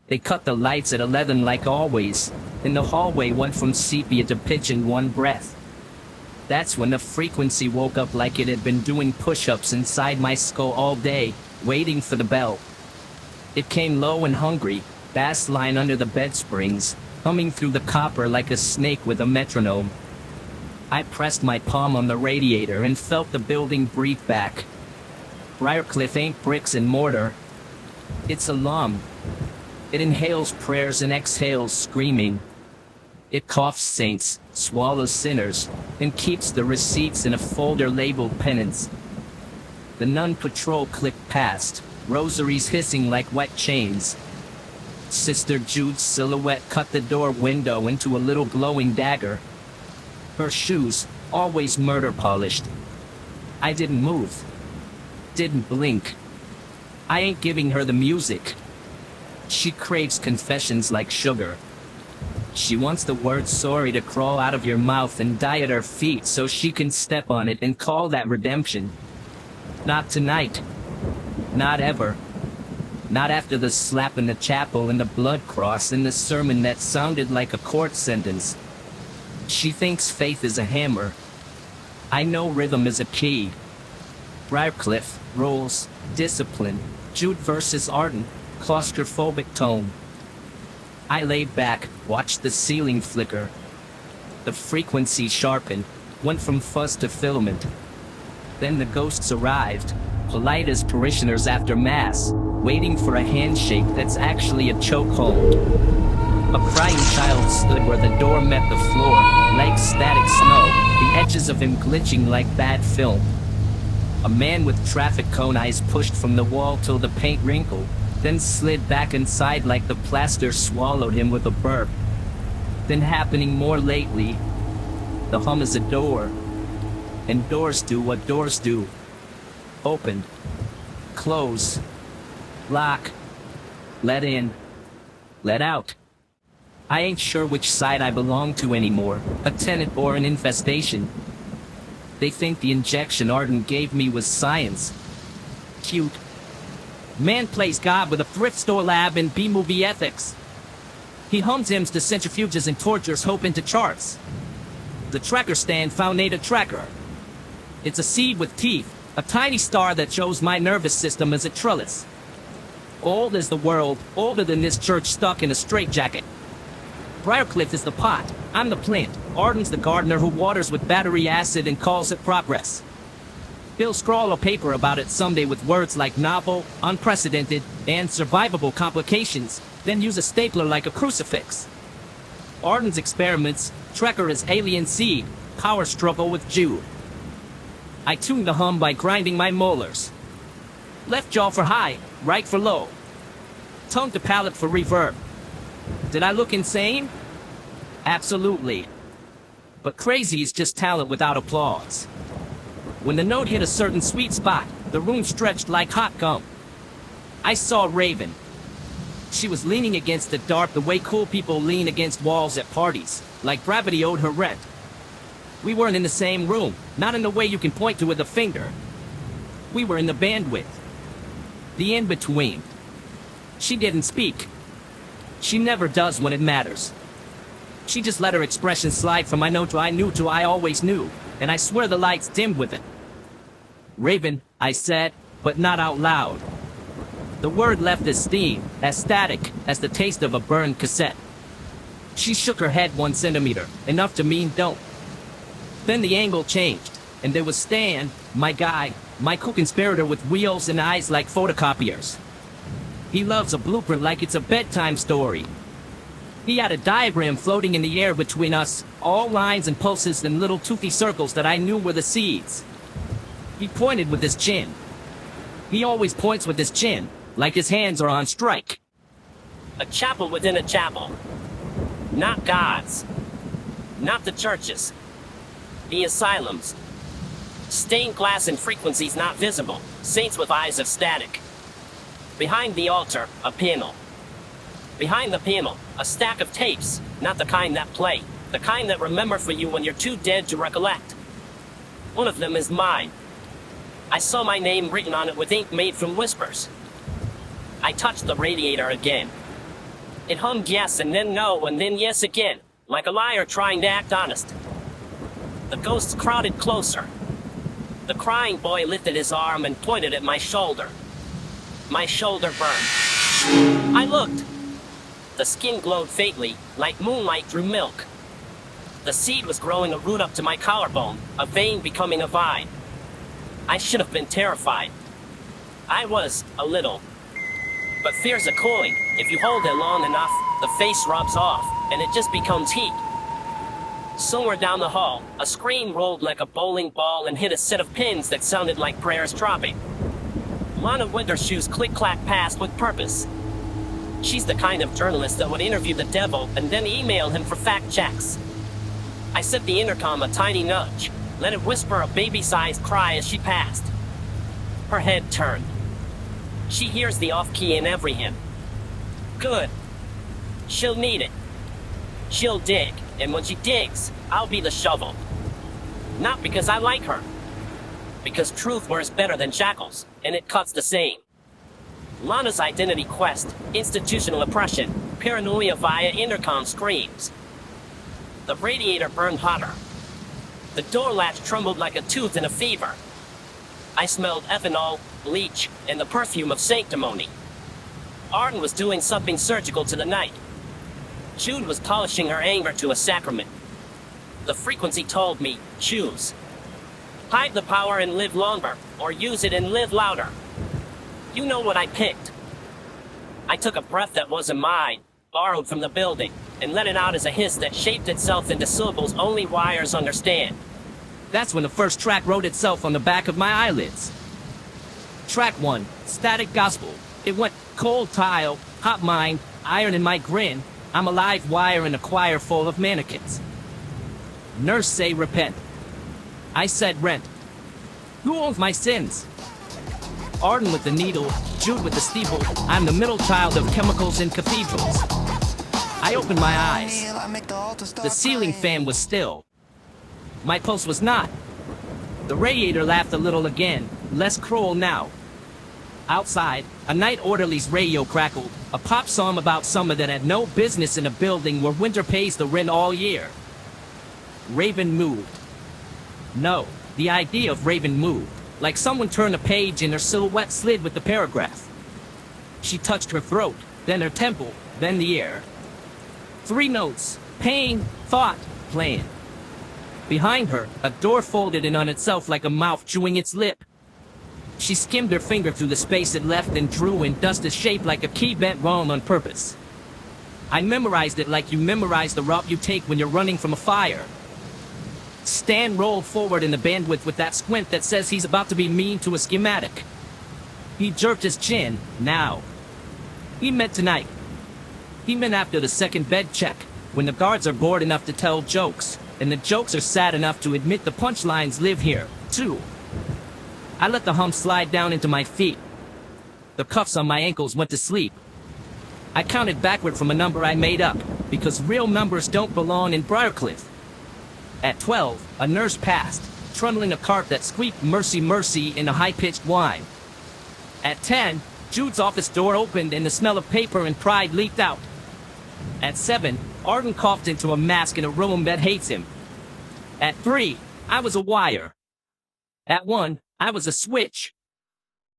They cut the lights at 11 like always, and the hallway went from sepia to pitch in one breath. That's when the frequency woke up like it had been doing push-ups inside my skull all day, waiting for the bell. It came low and hungry, bass line under the bed springs, humming through the copper like a snake with a metronome. I pressed my palm on the radiator and felt the building breathe back. Briarcliff ain't bricks and mortar. It's a lung. It inhales prayers and exhales screaming. It coughs saints, swallows sinners, and keeps the receipts in a folder labeled penance. The nun patrol clicked past, rosaries hissing like wet chains. Sister Jude's silhouette cut the door window into a little glowing dagger. Her shoes, always murder polished. I didn't move. Didn't blink. I ain't giving her the music. She craves confessions like sugar. She wants the word sorry to crawl out of your mouth and die at her feet so she can step on it and call that redemption. Not tonight. Not ever. Not after the slap in the chapel and the blood cross and the sermon that sounded like a court sentence. She thinks faith is a hammer. I know rhythm is a key. Briarcliff, rules, discipline, Jude versus Arden, claustrophobic tone. I laid back, watched the ceiling flicker. The frequency sharpened, went from fuzz to filament. Then the ghosts arrived, polite as parishioners after mass, waiting for a handshake that's actually a chokehold. A crying child stood where the door met the floor, like static snow, the edges of him glitching like bad film. A man with traffic cone eyes pushed from the wall till the paint wrinkled, then slid back inside like the plaster swallowed him with a burp. Then happening more lately, the hum is a door. And doors do what doors do. Open. Close. Lock. Let in. Let out. I ain't sure which side I belong to anymore, a tenant or an infestation. They think the injection Arden gave me was science. Cute. Man plays God with a thrift store lab and B-movie ethics. He hums hymns to centrifuges and tortures hope into charts. The tracker stand found a tracker. It's a seed with teeth, a tiny star that shows my nervous system as a trellis. Old as the world, older than this church stuck in a straitjacket. Briarcliff is the pot, I'm the plant. Arden's the gardener who waters with battery acid and calls it progress. He'll scrawl a paper about it someday with words like novel, unprecedented, and survivable complications, then use a stapler like a crucifix. Arden's experiments, Trekker is alien seed, power struggle with Jude. I tune the hum by grinding my molars. Left jaw for high, right for low. Tongue to palate for reverb. Did I look insane? Absolutely. But crazy is just talent without applause. When the note hit a certain sweet spot, the room stretched like hot gum. I saw Raven. She was leaning against the dark the way cool people lean against walls at parties, like gravity owed her rent. We weren't in the same room, not in the way you can point to with a finger. We were in the bandwidth. The in-between. She didn't speak. She never does when it matters. She just let her expression slide from I know to I knew to I always knew, and I swear the lights dimmed with it. Raven, I said, but not out loud. The word left as steam, as static, as the taste of a burned cassette. She shook her head 1 centimeter, enough to mean don't. Then the angle changed, and there was Stan, my guy, my co-conspirator with wheels and eyes like photocopiers. He loves a blueprint like it's a bedtime story. He had a diagram floating in the air between us, all lines and pulses and little toothy circles that I knew were the seeds. He pointed with his chin. He always points with his chin, like his hands are on strike. A chapel within a chapel. Not God's. Not the churches. The asylums. Stained glass and frequencies not visible. Saints with eyes of static. Behind the altar, a panel. Behind the panel, a stack of tapes. Not the kind that play. The kind that remember for you when you're too dead to recollect. One of them is mine. I saw my name written on it with ink made from whispers. I touched the radiator again. It hummed yes and then no and then yes again, like a liar trying to act honest. The ghosts crowded closer. The crying boy lifted his arm and pointed at my shoulder. My shoulder burned. I looked. The skin glowed faintly, like moonlight through milk. The seed was growing a root up to my collarbone, a vein becoming a vine. I should have been terrified. I was, a little. But fear's a coin. If you hold it long enough, the face rubs off, and it just becomes heat. Somewhere down the hall, a screen rolled like a bowling ball and hit a set of pins that sounded like prayers dropping. Lana Wintershoes click-clack past with purpose. She's the kind of journalist that would interview the devil and then email him for fact checks. I set the intercom a tiny nudge, let it whisper a baby-sized cry as she passed. Her head turned. She hears the off-key in every hymn. Good. She'll need it. She'll dig, and when she digs, I'll be the shovel. Not because I like her. Because truth wears better than shackles, and it cuts the same. Lana's identity quest, institutional oppression, paranoia via intercom screams. The radiator burned hotter. The door latch trembled like a tooth in a fever. I smelled ethanol, bleach, and the perfume of sanctimony. Arden was doing something surgical to the night. Jude was polishing her anger to a sacrament. The frequency told me, choose. Hide the power and live longer, or use it and live louder. You know what I picked. I took a breath that wasn't mine, borrowed from the building, and let it out as a hiss that shaped itself into syllables only wires understand. That's when the first track wrote itself on the back of my eyelids. Track 1, Static Gospel. It went cold tile, hot mind, iron in my grin. I'm a live wire in a choir full of mannequins. Nurse say repent. I said rent. Who owns my sins? Arden with the needle, Jude with the steeple. I'm the middle child of chemicals in cathedrals. I opened my eyes. The ceiling fan was still. My pulse was not. The radiator laughed a little again, less cruel now. Outside, a night orderly's radio crackled, a pop song about summer that had no business in a building where winter pays the rent all year. Raven moved. No, the idea of Raven moved, like someone turned a page and her silhouette slid with the paragraph. She touched her throat, then her temple, then the air. 3 notes, pain, thought, plan. Behind her, a door folded in on itself like a mouth chewing its lip. She skimmed her finger through the space it left and drew in dust a shape like a key bent wrong on purpose. I memorized it like you memorize the route you take when you're running from a fire. Stan rolled forward in the bandwidth with that squint that says he's about to be mean to a schematic. He jerked his chin, now. He meant tonight. He meant after the second bed check, when the guards are bored enough to tell jokes, and the jokes are sad enough to admit the punchlines live here, too. I let the hum slide down into my feet. The cuffs on my ankles went to sleep. I counted backward from a number I made up, because real numbers don't belong in Briarcliff. At 12, a nurse passed, trundling a cart that squeaked mercy mercy in a high-pitched whine. At 10, Jude's office door opened and the smell of paper and pride leaked out. At 7, Arden coughed into a mask in a room that hates him. At 3, I was a wire. At 1, I was a switch.